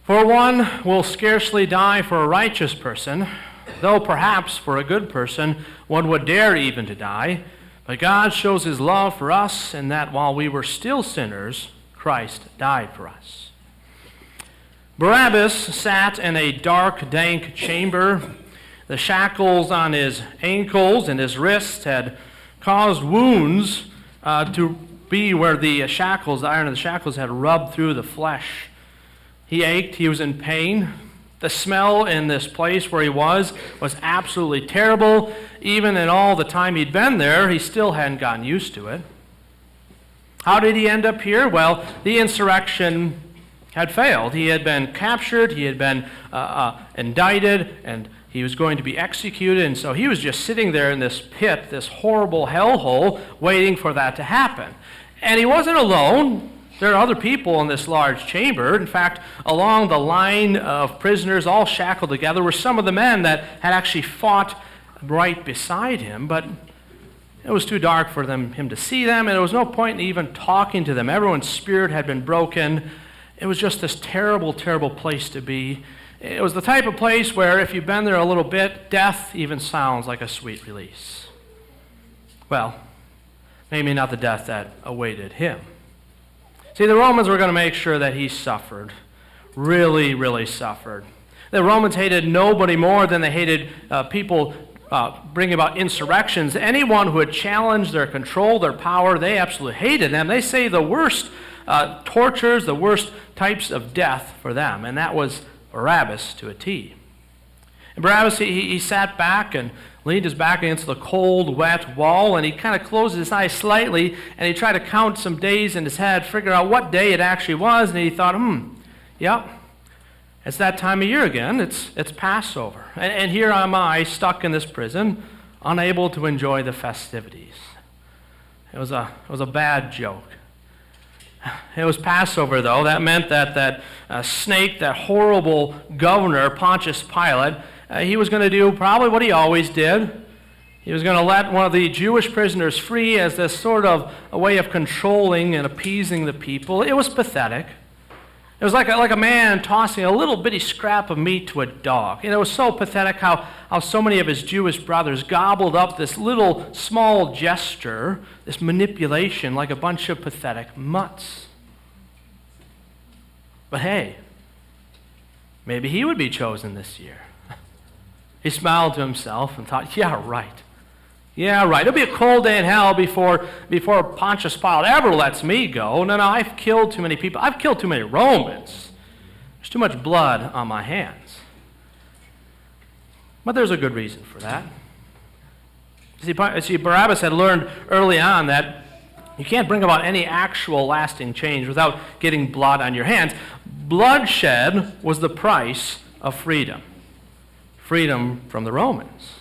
For one will scarcely die for a righteous person, though perhaps for a good person one would dare even to die. But God shows his love for us in that while we were still sinners, Christ died for us. Barabbas sat in a dark, dank chamber. The shackles on his ankles and his wrists had caused wounds to be where the iron of the shackles had rubbed through the flesh. He ached, he was in pain. The smell in this place where he was absolutely terrible. Even in all the time he'd been there, he still hadn't gotten used to it. How did he end up here? Well, the insurrection had failed. He had been captured, he had been indicted, and he was going to be executed, and so he was just sitting there in this pit, this horrible hellhole, waiting for that to happen. And he wasn't alone. There are other people in this large chamber. In fact, along the line of prisoners all shackled together were some of the men that had actually fought right beside him, but it was too dark for him to see them, and there was no point in even talking to them. Everyone's spirit had been broken. It was just this terrible, terrible place to be. It was the type of place where if you've been there a little bit, death even sounds like a sweet release. Well, maybe not the death that awaited him. See, the Romans were going to make sure that he suffered, really, really suffered. The Romans hated nobody more than they hated people bringing about insurrections. Anyone who had challenged their control, their power, they absolutely hated them. They say the worst tortures, the worst types of death for them, and that was Barabbas to a T. And Barabbas, he sat back and leaned his back against the cold, wet wall, and he kind of closed his eyes slightly, and he tried to count some days in his head, figure out what day it actually was, and he thought, yep, it's that time of year again. It's Passover. And here am I, stuck in this prison, unable to enjoy the festivities. It was a bad joke. It was Passover, though. That meant that snake, that horrible governor, Pontius Pilate, he was going to do probably what he always did. He was going to let one of the Jewish prisoners free as this sort of a way of controlling and appeasing the people. It was pathetic. It was like a man tossing a little bitty scrap of meat to a dog. And it was so pathetic how so many of his Jewish brothers gobbled up this little small gesture, this manipulation, like a bunch of pathetic mutts. But hey, maybe he would be chosen this year. He smiled to himself and thought, yeah, right. It'll be a cold day in hell before Pontius Pilate ever lets me go. No, I've killed too many people. I've killed too many Romans. There's too much blood on my hands. But there's a good reason for that. See, Barabbas had learned early on that you can't bring about any actual lasting change without getting blood on your hands. Bloodshed was the price of freedom. Freedom from the Romans.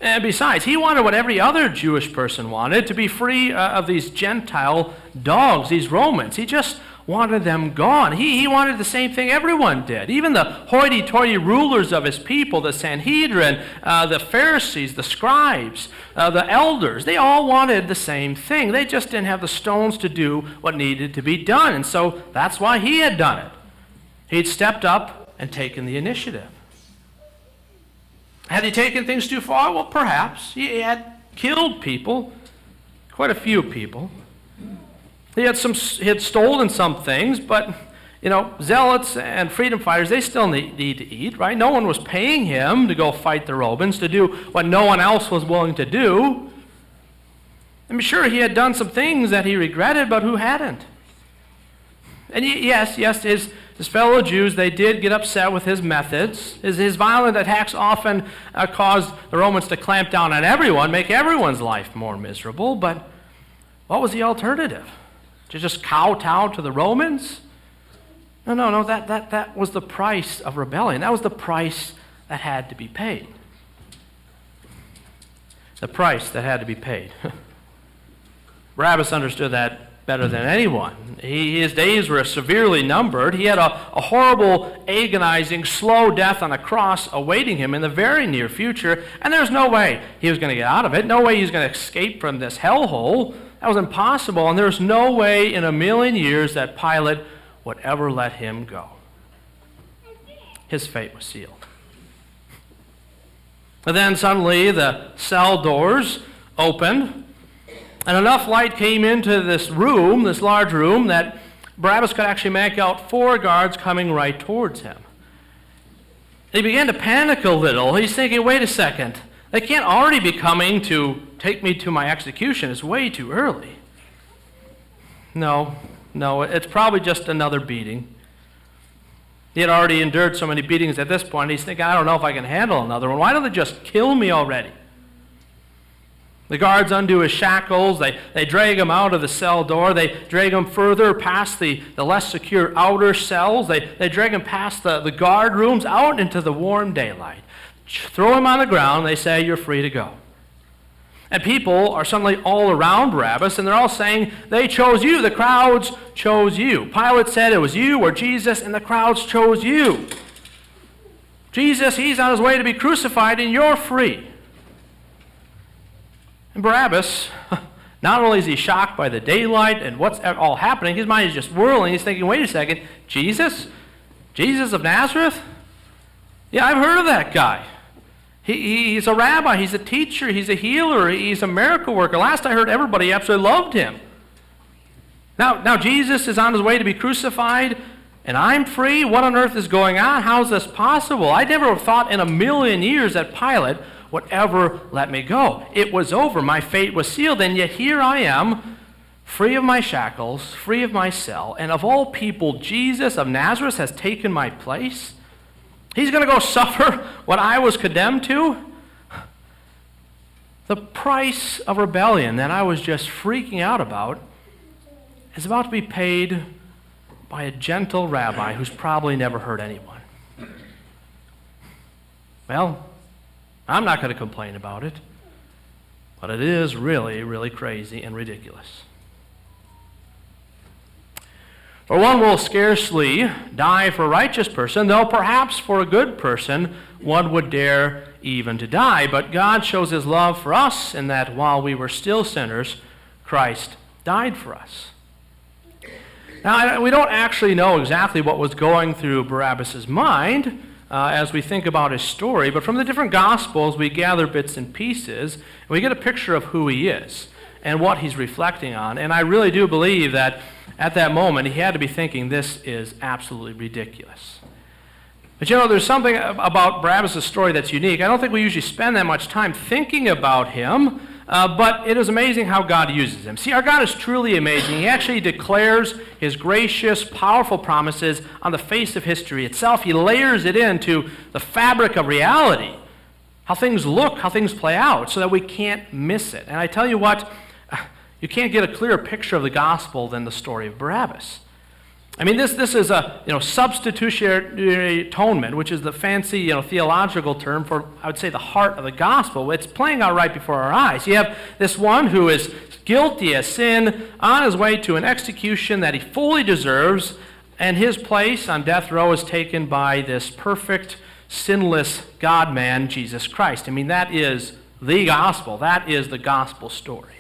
And besides, he wanted what every other Jewish person wanted, to be free of these Gentile dogs, these Romans. He just wanted them gone. He wanted the same thing everyone did. Even the hoity-toity rulers of his people, the Sanhedrin, the Pharisees, the scribes, the elders, they all wanted the same thing. They just didn't have the stones to do what needed to be done. And so that's why he had done it. He'd stepped up and taken the initiative. Had he taken things too far? Well, perhaps. He had killed people, quite a few people. He had stolen some things, but, zealots and freedom fighters, they still need to eat, right? No one was paying him to go fight the Romans, to do what no one else was willing to do. I'm sure he had done some things that he regretted, but who hadn't? And yes, his fellow Jews, they did get upset with his methods. His violent attacks often caused the Romans to clamp down on everyone, make everyone's life more miserable. But what was the alternative? To just kowtow to the Romans? No, that was the price of rebellion. That was the price that had to be paid. The price that had to be paid. Barabbas understood that better than anyone. His days were severely numbered. He had a horrible, agonizing, slow death on a cross awaiting him in the very near future, and there's no way he was going to get out of it. No way he was going to escape from this hellhole. That was impossible, and there's no way in a million years that Pilate would ever let him go. his fate was sealed. And then suddenly the cell doors opened, and enough light came into this room, this large room, that Barabbas could actually make out 4 guards coming right towards him. He began to panic a little. He's thinking, wait a second, they can't already be coming to take me to my execution. It's way too early. No, it's probably just another beating. He had already endured so many beatings at this point. He's thinking, I don't know if I can handle another one. Why don't they just kill me already? The guards undo his shackles. They drag him out of the cell door. They drag him further past the less secure outer cells. They drag him past the guard rooms out into the warm daylight. Throw him on the ground. They say, you're free to go. And people are suddenly all around Barabbas, and they're all saying, they chose you. The crowds chose you. Pilate said it was you or Jesus, and the crowds chose you. Jesus, he's on his way to be crucified, and you're free. And Barabbas, not only is he shocked by the daylight and what's all happening, his mind is just whirling. He's thinking, wait a second, Jesus? Jesus of Nazareth? Yeah, I've heard of that guy. He's a rabbi, he's a teacher, he's a healer, he's a miracle worker. Last I heard, everybody absolutely loved him. Now Jesus is on his way to be crucified, and I'm free? What on earth is going on? How is this possible? I never thought in a million years that Pilate would ever let me go. It was over. My fate was sealed, and yet here I am, free of my shackles, free of my cell, and of all people, Jesus of Nazareth has taken my place? He's going to go suffer what I was condemned to? The price of rebellion that I was just freaking out about is about to be paid by a gentle rabbi who's probably never hurt anyone. Well, I'm not going to complain about it, but it is really, really crazy and ridiculous. For one will scarcely die for a righteous person, though perhaps for a good person one would dare even to die. But God shows his love for us in that while we were still sinners, Christ died for us. Now, we don't actually know exactly what was going through Barabbas' mind as we think about his story, but from the different Gospels we gather bits and pieces, and we get a picture of who he is and what he's reflecting on. And I really do believe that at that moment he had to be thinking, this is absolutely ridiculous. But you know, there's something about Barabbas' story that's unique. I don't think we usually spend that much time thinking about him, but it is amazing how God uses him. See, our God is truly amazing. He actually declares his gracious, powerful promises on the face of history itself. He layers it into the fabric of reality, how things look, how things play out, so that we can't miss it. And I tell you what, you can't get a clearer picture of the gospel than the story of Barabbas. I mean, this is a substitutionary atonement, which is the fancy theological term for, I would say, the heart of the gospel. It's playing out right before our eyes. You have this one who is guilty as sin, on his way to an execution that he fully deserves, and his place on death row is taken by this perfect, sinless God-man, Jesus Christ. I mean, that is the gospel. That is the gospel story,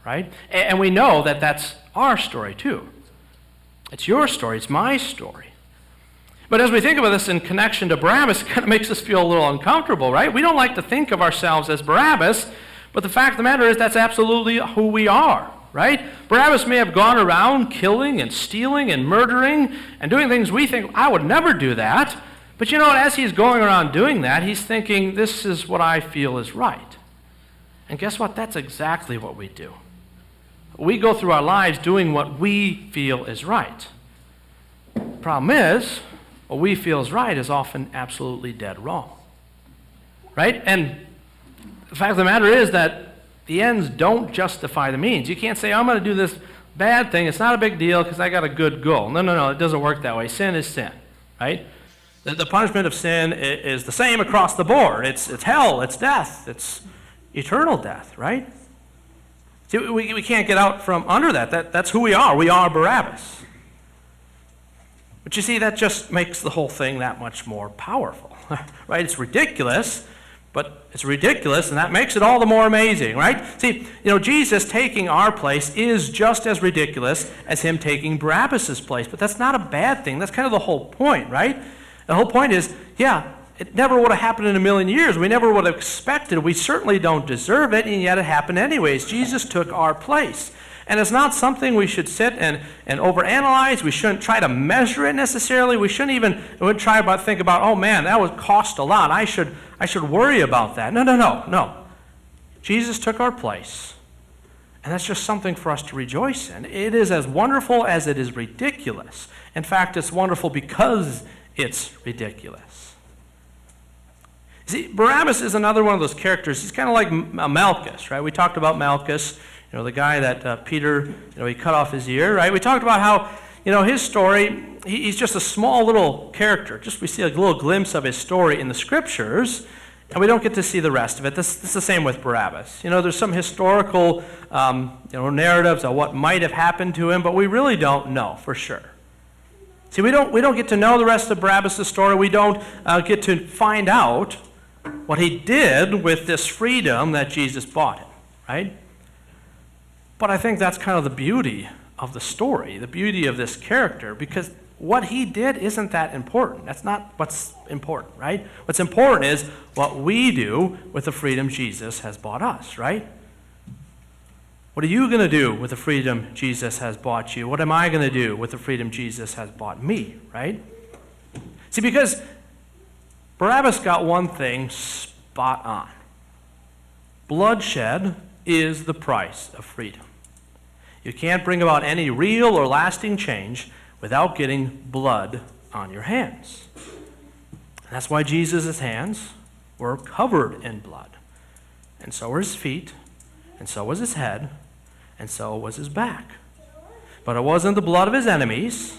right? And we know that that's our story too. It's your story. It's my story. But as we think about this in connection to Barabbas, it kind of makes us feel a little uncomfortable, right? We don't like to think of ourselves as Barabbas, but the fact of the matter is that's absolutely who we are, right? Barabbas may have gone around killing and stealing and murdering and doing things we think, I would never do that. But you know what? As he's going around doing that, he's thinking, this is what I feel is right. And guess what? That's exactly what we do. We go through our lives doing what we feel is right. The problem is, what we feel is right is often absolutely dead wrong. Right? And the fact of the matter is that the ends don't justify the means. You can't say, I'm going to do this bad thing. It's not a big deal because I got a good goal. No. It doesn't work that way. Sin is sin. Right? The punishment of sin is the same across the board. It's hell. It's death. It's eternal death. Right? See, we can't get out from under that. That's who we are. We are Barabbas. But you see, that just makes the whole thing that much more powerful, right? It's ridiculous, but it's ridiculous, and that makes it all the more amazing, right? See, Jesus taking our place is just as ridiculous as him taking Barabbas' place, but that's not a bad thing. That's kind of the whole point, right? The whole point is, yeah, it never would have happened in a million years. We never would have expected it. We certainly don't deserve it, and yet it happened anyways. Jesus took our place. And it's not something we should sit and overanalyze. We shouldn't try to measure it necessarily. We shouldn't even think about, oh man, that would cost a lot. I should worry about that. No. Jesus took our place. And that's just something for us to rejoice in. It is as wonderful as it is ridiculous. In fact, it's wonderful because it's ridiculous. See, Barabbas is another one of those characters. He's kind of like Malchus, right? We talked about Malchus. The guy that Peter, he cut off his ear, right? We talked about how, his story, he's just a small little character. Just we see a little glimpse of his story in the Scriptures, and we don't get to see the rest of it. This is the same with Barabbas. There's some historical, narratives of what might have happened to him, but we really don't know for sure. See, we don't get to know the rest of Barabbas' story. We don't get to find out what he did with this freedom that Jesus bought him, right? But I think that's kind of the beauty of the story, the beauty of this character, because what he did isn't that important. That's not what's important, right? What's important is what we do with the freedom Jesus has bought us, right? What are you going to do with the freedom Jesus has bought you? What am I going to do with the freedom Jesus has bought me, right? See, because Barabbas got one thing spot on. Bloodshed is the price of freedom. You can't bring about any real or lasting change without getting blood on your hands. And that's why Jesus' hands were covered in blood. And so were his feet, and so was his head, and so was his back. But it wasn't the blood of his enemies.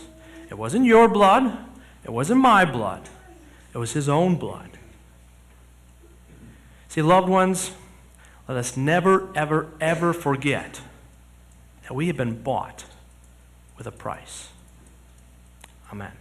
It wasn't your blood. It wasn't my blood. It was his own blood. See, loved ones, let us never, ever, ever forget that we have been bought with a price. Amen.